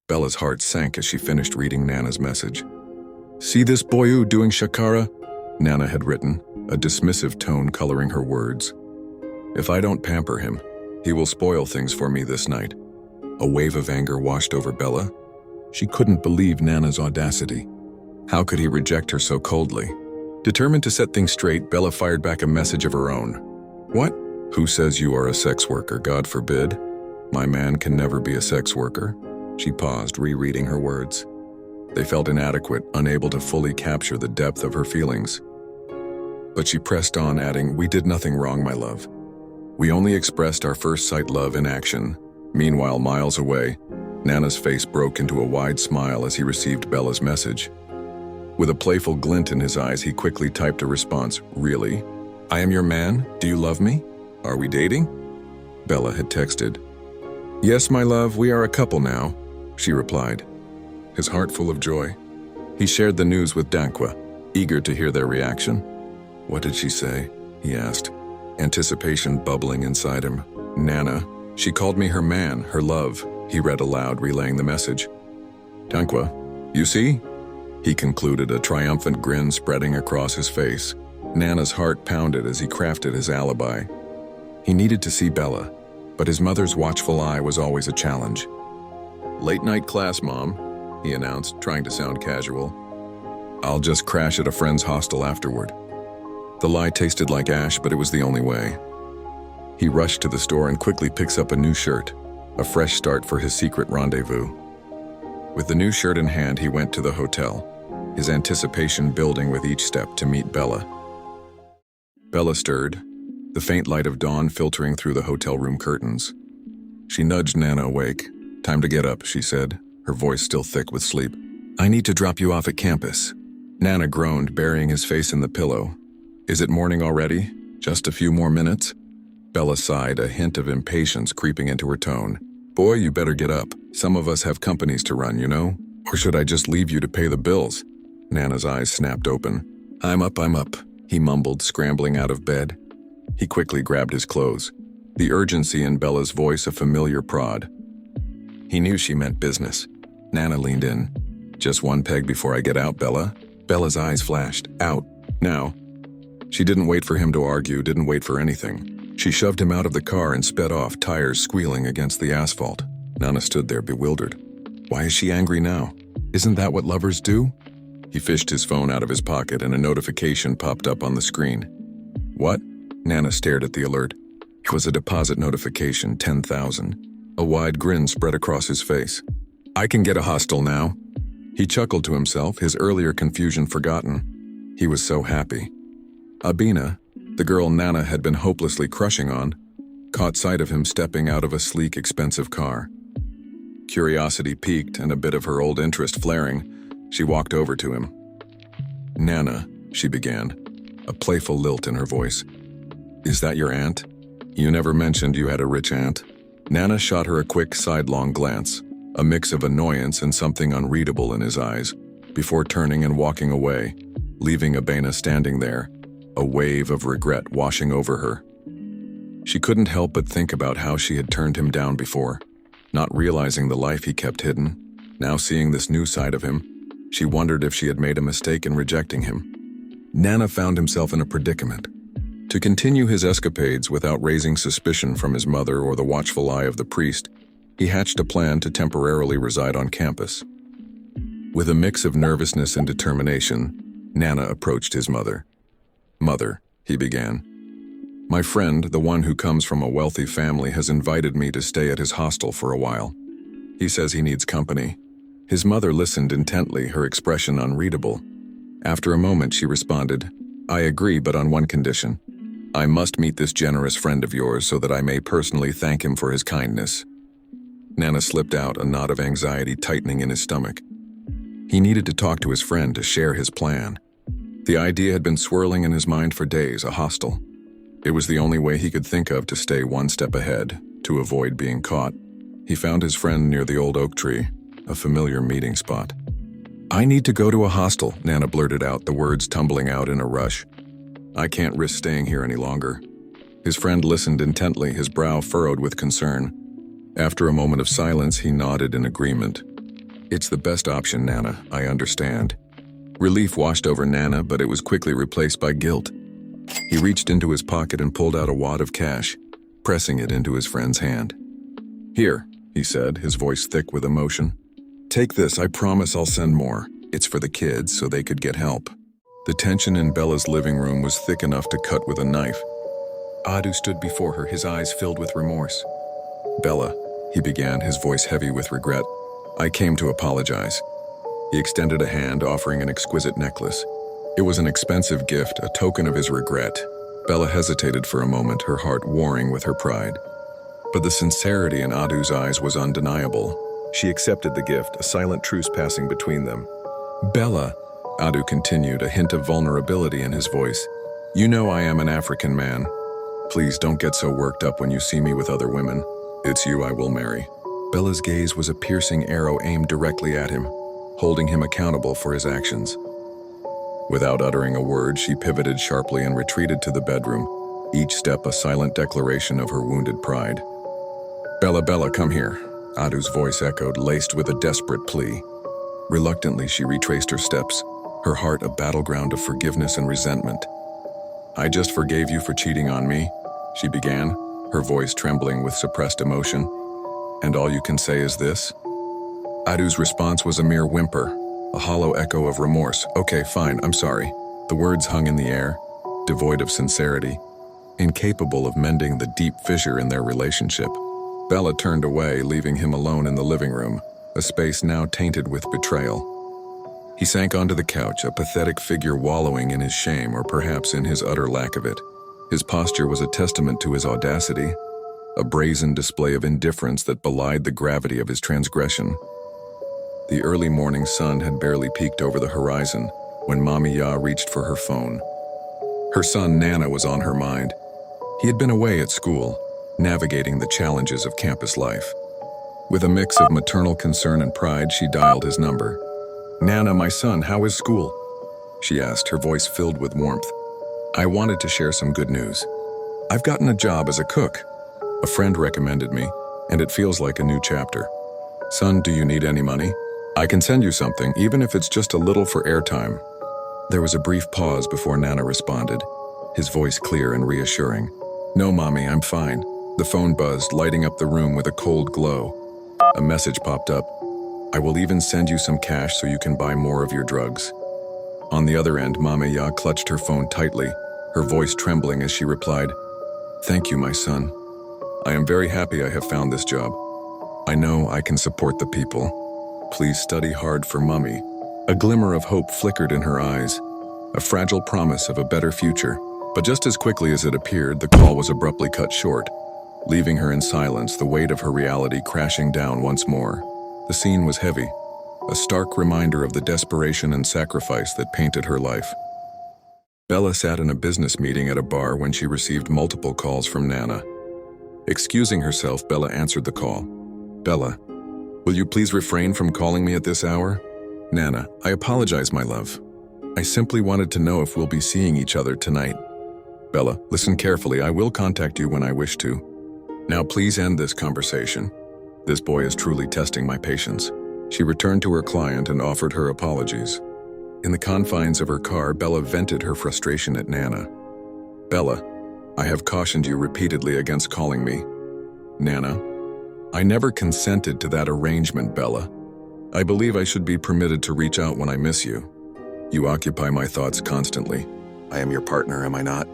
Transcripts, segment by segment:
Bella's heart sank as she finished reading Nana's message. "See this boyu doing shakara?" Nana had written, a dismissive tone coloring her words. "If I don't pamper him, he will spoil things for me this night." A wave of anger washed over Bella. She couldn't believe Nana's audacity. How could he reject her so coldly? Determined to set things straight, Bella fired back a message of her own. "What? Who says you are a sex worker? God forbid. My man can never be a sex worker." She paused, rereading her words. They felt inadequate, unable to fully capture the depth of her feelings. But she pressed on, adding, "We did nothing wrong, my love. We only expressed our first-sight love in action." Meanwhile, miles away, Nana's face broke into a wide smile as he received Bella's message. With a playful glint in his eyes, he quickly typed a response. "Really? I am your man? Do you love me? Are we dating?" Bella had texted. "Yes, my love, we are a couple now," she replied, his heart full of joy. He shared the news with Dankwa, eager to hear their reaction. "What did she say?" he asked, anticipation bubbling inside him. "Nana, she called me her man, her love," he read aloud, relaying the message. "Dankwa, you see?" he concluded, a triumphant grin spreading across his face. Nana's heart pounded as he crafted his alibi. He needed to see Bella, but his mother's watchful eye was always a challenge. "Late night class, Mom," he announced, trying to sound casual. "I'll just crash at a friend's hostel afterward." The lie tasted like ash, but it was the only way. He rushed to the store and quickly picks up a new shirt, a fresh start for his secret rendezvous. With the new shirt in hand, he went to the hotel, his anticipation building with each step to meet Bella. Bella stirred, the faint light of dawn filtering through the hotel room curtains. She nudged Nana awake. "Time to get up," she said, her voice still thick with sleep. "I need to drop you off at campus." Nana groaned, burying his face in the pillow. "Is it morning already? Just a few more minutes?" Bella sighed, a hint of impatience creeping into her tone. "Boy, you better get up. Some of us have companies to run, you know? Or should I just leave you to pay the bills?" Nana's eyes snapped open. I'm up," he mumbled, scrambling out of bed. He quickly grabbed his clothes, the urgency in Bella's voice a familiar prod. He knew she meant business. Nana leaned in. "Just one peg before I get out, Bella." Bella's eyes flashed. "Out. Now." She didn't wait for him to argue, didn't wait for anything. She shoved him out of the car and sped off, tires squealing against the asphalt. Nana stood there bewildered. Why is she angry now? Isn't that what lovers do? He fished his phone out of his pocket and a notification popped up on the screen. "What?" Nana stared at the alert. It was a deposit notification, 10,000. A wide grin spread across his face. "I can get a hostel now." He chuckled to himself, his earlier confusion forgotten. He was so happy. Abina, the girl Nana had been hopelessly crushing on, caught sight of him stepping out of a sleek, expensive car. Curiosity piqued and a bit of her old interest flaring, she walked over to him. "Nana," she began, a playful lilt in her voice. "Is that your aunt? You never mentioned you had a rich aunt." Nana shot her a quick sidelong glance, a mix of annoyance and something unreadable in his eyes, before turning and walking away, leaving Abena standing there, a wave of regret washing over her. She couldn't help but think about how she had turned him down before, not realizing the life he kept hidden. Now seeing this new side of him, she wondered if she had made a mistake in rejecting him. Nana found himself in a predicament. To continue his escapades without raising suspicion from his mother or the watchful eye of the priest, he hatched a plan to temporarily reside on campus. With a mix of nervousness and determination, Nana approached his mother. "Mother," he began, "my friend, the one who comes from a wealthy family, has invited me to stay at his hostel for a while. He says he needs company." His mother listened intently, her expression unreadable. After a moment, she responded, "I agree, but on one condition. I must meet this generous friend of yours so that I may personally thank him for his kindness." Nana slipped out, a knot of anxiety tightening in his stomach. He needed to talk to his friend to share his plan. The idea had been swirling in his mind for days, a hostel. It was the only way he could think of to stay one step ahead, to avoid being caught. He found his friend near the old oak tree, a familiar meeting spot. "I need to go to a hostel," Nana blurted out, the words tumbling out in a rush. "I can't risk staying here any longer." His friend listened intently, his brow furrowed with concern. After a moment of silence, he nodded in agreement. It's the best option, Nana, I understand. Relief washed over Nana, but it was quickly replaced by guilt. He reached into his pocket and pulled out a wad of cash, pressing it into his friend's hand. "Here," he said, his voice thick with emotion. "Take this, I promise I'll send more. It's for the kids so they could get help." The tension in Bella's living room was thick enough to cut with a knife. Adu stood before her, his eyes filled with remorse. "Bella," he began, his voice heavy with regret, "I came to apologize." He extended a hand, offering an exquisite necklace. It was an expensive gift, a token of his regret. Bella hesitated for a moment, her heart warring with her pride. But the sincerity in Adu's eyes was undeniable. She accepted the gift, a silent truce passing between them. "Bella," Adu continued, a hint of vulnerability in his voice, "you know I am an African man. Please don't get so worked up when you see me with other women. It's you I will marry." Bella's gaze was a piercing arrow aimed directly at him, holding him accountable for his actions. Without uttering a word, she pivoted sharply and retreated to the bedroom, each step a silent declaration of her wounded pride. "Bella, Bella, come here," Adu's voice echoed, laced with a desperate plea. Reluctantly, she retraced her steps, her heart a battleground of forgiveness and resentment. "I just forgave you for cheating on me," she began, her voice trembling with suppressed emotion. "And all you can say is this?" Adu's response was a mere whimper, a hollow echo of remorse. "Okay, fine, I'm sorry." The words hung in the air, devoid of sincerity, incapable of mending the deep fissure in their relationship. Bella turned away, leaving him alone in the living room, a space now tainted with betrayal. He sank onto the couch, a pathetic figure wallowing in his shame or perhaps in his utter lack of it. His posture was a testament to his audacity, a brazen display of indifference that belied the gravity of his transgression. The early morning sun had barely peeked over the horizon when Mami Ya reached for her phone. Her son Nana was on her mind. He had been away at school, navigating the challenges of campus life. With a mix of maternal concern and pride, she dialed his number. "Nana, my son, how is school?" she asked, her voice filled with warmth. "I wanted to share some good news. I've gotten a job as a cook. A friend recommended me, and it feels like a new chapter. Son, do you need any money? I can send you something, even if it's just a little for airtime." There was a brief pause before Nana responded, his voice clear and reassuring. "No, Mommy, I'm fine." The phone buzzed, lighting up the room with a cold glow. A message popped up. "I will even send you some cash so you can buy more of your drugs." On the other end, Mama Ya clutched her phone tightly, her voice trembling as she replied, "Thank you, my son. I am very happy I have found this job. I know I can support the people. Please study hard for Mummy." A glimmer of hope flickered in her eyes, a fragile promise of a better future. But just as quickly as it appeared, the call was abruptly cut short, leaving her in silence, the weight of her reality crashing down once more. The scene was heavy, a stark reminder of the desperation and sacrifice that painted her life. Bella sat in a business meeting at a bar when she received multiple calls from Nana. Excusing herself, Bella answered the call. "Bella, will you please refrain from calling me at this hour?" "Nana, I apologize, my love. I simply wanted to know if we'll be seeing each other tonight." "Bella, listen carefully. I will contact you when I wish to. Now please end this conversation. This boy is truly testing my patience." She returned to her client and offered her apologies. In the confines of her car, Bella vented her frustration at Nana. "Bella, I have cautioned you repeatedly against calling me." "Nana, I never consented to that arrangement, Bella. I believe I should be permitted to reach out when I miss you. You occupy my thoughts constantly. I am your partner, am I not?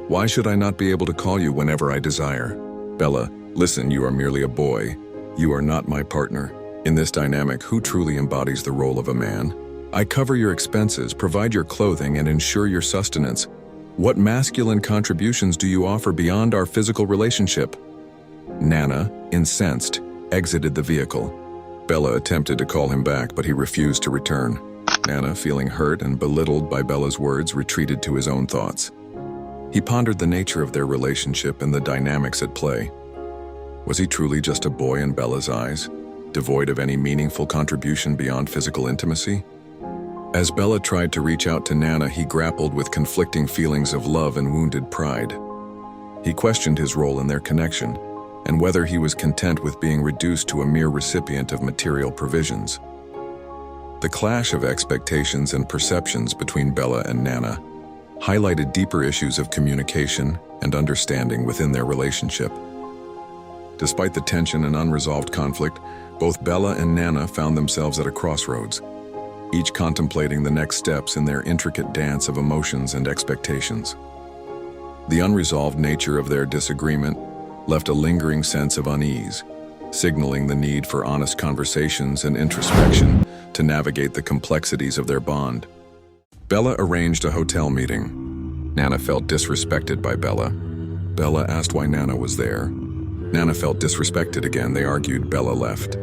Why should I not be able to call you whenever I desire?" "Bella, listen, you are merely a boy. You are not my partner. In this dynamic, who truly embodies the role of a man? I cover your expenses, provide your clothing, and ensure your sustenance. What masculine contributions do you offer beyond our physical relationship?" Nana, incensed, exited the vehicle. Bella attempted to call him back, but he refused to return. Nana, feeling hurt and belittled by Bella's words, retreated to his own thoughts. He pondered the nature of their relationship and the dynamics at play. Was he truly just a boy in Bella's eyes, devoid of any meaningful contribution beyond physical intimacy? As Bella tried to reach out to Nana, he grappled with conflicting feelings of love and wounded pride. He questioned his role in their connection, and whether he was content with being reduced to a mere recipient of material provisions. The clash of expectations and perceptions between Bella and Nana highlighted deeper issues of communication and understanding within their relationship. Despite the tension and unresolved conflict, both Bella and Nana found themselves at a crossroads, each contemplating the next steps in their intricate dance of emotions and expectations. The unresolved nature of their disagreement left a lingering sense of unease, signaling the need for honest conversations and introspection to navigate the complexities of their bond. Bella arranged a hotel meeting. Nana felt disrespected by Bella. Bella asked why Nana was there. Nana felt disrespected again. They argued. Bella left.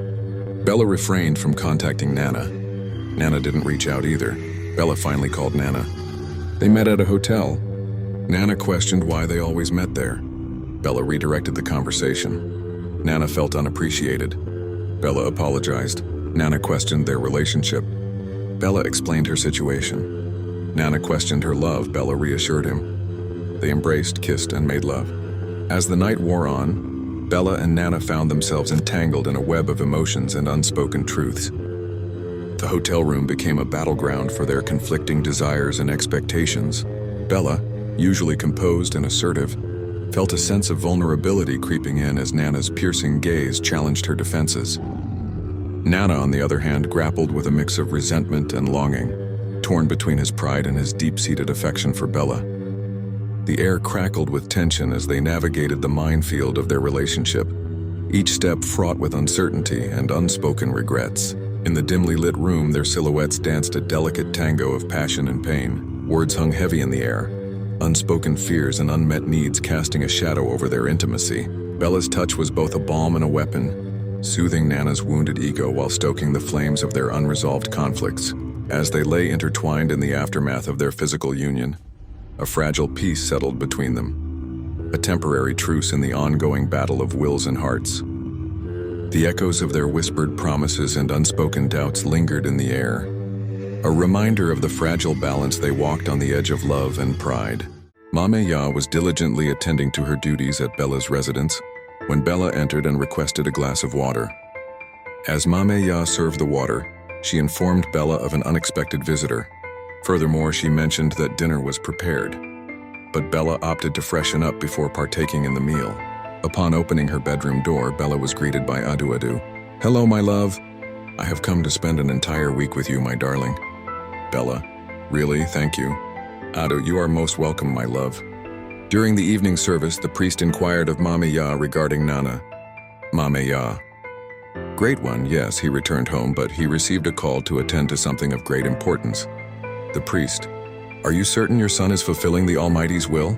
Bella refrained from contacting Nana. Nana didn't reach out either. Bella finally called Nana. They met at a hotel. Nana questioned why they always met there. Bella redirected the conversation. Nana felt unappreciated. Bella apologized. Nana questioned their relationship. Bella explained her situation. Nana questioned her love. Bella reassured him. They embraced, kissed, and made love. As the night wore on, Bella and Nana found themselves entangled in a web of emotions and unspoken truths. The hotel room became a battleground for their conflicting desires and expectations. Bella, usually composed and assertive, felt a sense of vulnerability creeping in as Nana's piercing gaze challenged her defenses. Nana, on the other hand, grappled with a mix of resentment and longing, torn between his pride and his deep-seated affection for Bella. The air crackled with tension as they navigated the minefield of their relationship, each step fraught with uncertainty and unspoken regrets. In the dimly lit room, their silhouettes danced a delicate tango of passion and pain. Words hung heavy in the air, unspoken fears and unmet needs casting a shadow over their intimacy. Bella's touch was both a balm and a weapon, soothing Nana's wounded ego while stoking the flames of their unresolved conflicts. As they lay intertwined in the aftermath of their physical union, a fragile peace settled between them, a temporary truce in the ongoing battle of wills and hearts. The echoes of their whispered promises and unspoken doubts lingered in the air, a reminder of the fragile balance they walked on the edge of love and pride. Mame Ya was diligently attending to her duties at Bella's residence when Bella entered and requested a glass of water. As Mame Ya served the water, she informed Bella of an unexpected visitor. Furthermore, she mentioned that dinner was prepared, but Bella opted to freshen up before partaking in the meal. Upon opening her bedroom door, Bella was greeted by Adu Adu. "Hello, my love. I have come to spend an entire week with you, my darling." Bella, "Really? Thank you." "Adu, you are most welcome, my love." During the evening service, the priest inquired of Mame Ya regarding Nana. Mame Ya, "Great one, yes, he returned home, but he received a call to attend to something of great importance." The priest, "Are you certain your son is fulfilling the Almighty's will?"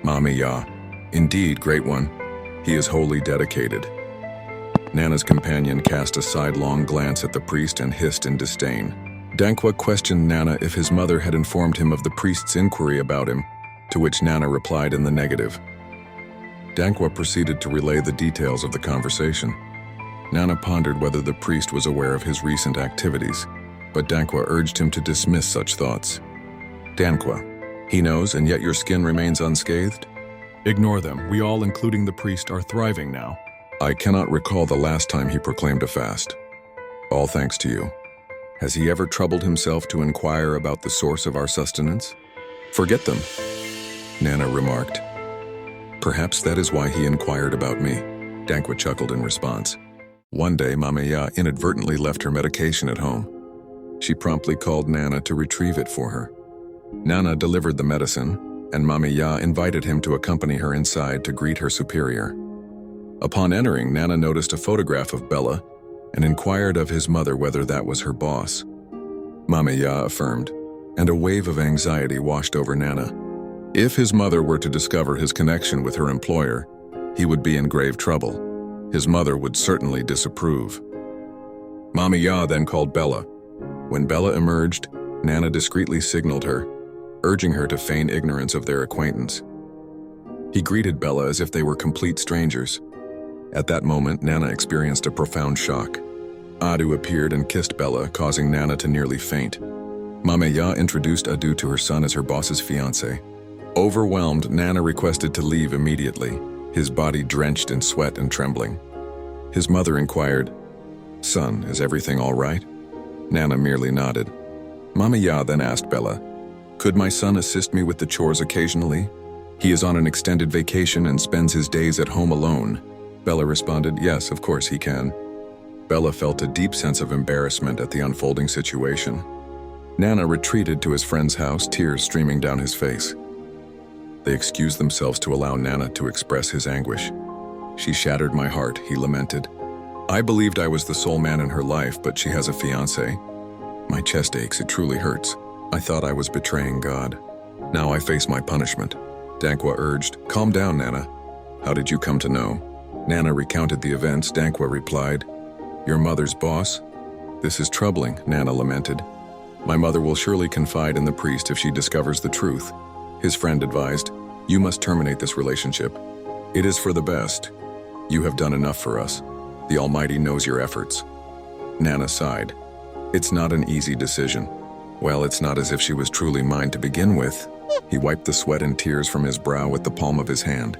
Mame Ya, "Indeed, great one. He is wholly dedicated." Nana's companion cast a sidelong glance at the priest and hissed in disdain. Dankwa questioned Nana if his mother had informed him of the priest's inquiry about him, to which Nana replied in the negative. Dankwa proceeded to relay the details of the conversation. Nana pondered whether the priest was aware of his recent activities, but Dankwa urged him to dismiss such thoughts. "Dankwa, he knows, and yet your skin remains unscathed? Ignore them. We all, including the priest, are thriving now." "I cannot recall the last time he proclaimed a fast. All thanks to you. Has he ever troubled himself to inquire about the source of our sustenance?" "Forget them," Nana remarked. "Perhaps that is why he inquired about me." Dankwa chuckled in response. One day, Mame Ya inadvertently left her medication at home. She promptly called Nana to retrieve it for her. Nana delivered the medicine, and Mame Ya invited him to accompany her inside to greet her superior. Upon entering, Nana noticed a photograph of Bella and inquired of his mother whether that was her boss. Mame Ya affirmed, and a wave of anxiety washed over Nana. If his mother were to discover his connection with her employer, he would be in grave trouble. His mother would certainly disapprove. Mame Ya then called Bella. When Bella emerged, Nana discreetly signaled her, urging her to feign ignorance of their acquaintance. He greeted Bella as if they were complete strangers. At that moment, Nana experienced a profound shock. Adu appeared and kissed Bella, causing Nana to nearly faint. Mame Ya introduced Adu to her son as her boss's fiancé. Overwhelmed, Nana requested to leave immediately, his body drenched in sweat and trembling. His mother inquired, "Son, is everything all right?" Nana merely nodded. Mama Ya then asked Bella, "Could my son assist me with the chores occasionally? He is on an extended vacation and spends his days at home alone." Bella responded, "Yes, of course he can." Bella felt a deep sense of embarrassment at the unfolding situation. Nana retreated to his friend's house, tears streaming down his face. They excused themselves to allow Nana to express his anguish. "She shattered my heart," he lamented. "I believed I was the sole man in her life, but she has a fiancé. My chest aches, it truly hurts. I thought I was betraying God. Now I face my punishment." Dankwa urged, "Calm down, Nana. How did you come to know?" Nana recounted the events. Dankwa replied, "Your mother's boss? This is troubling," Nana lamented. "My mother will surely confide in the priest if she discovers the truth." His friend advised, "You must terminate this relationship. It is for the best. You have done enough for us. The Almighty knows your efforts." Nana sighed. "It's not an easy decision. Well, it's not as if she was truly mine to begin with." He wiped the sweat and tears from his brow with the palm of his hand.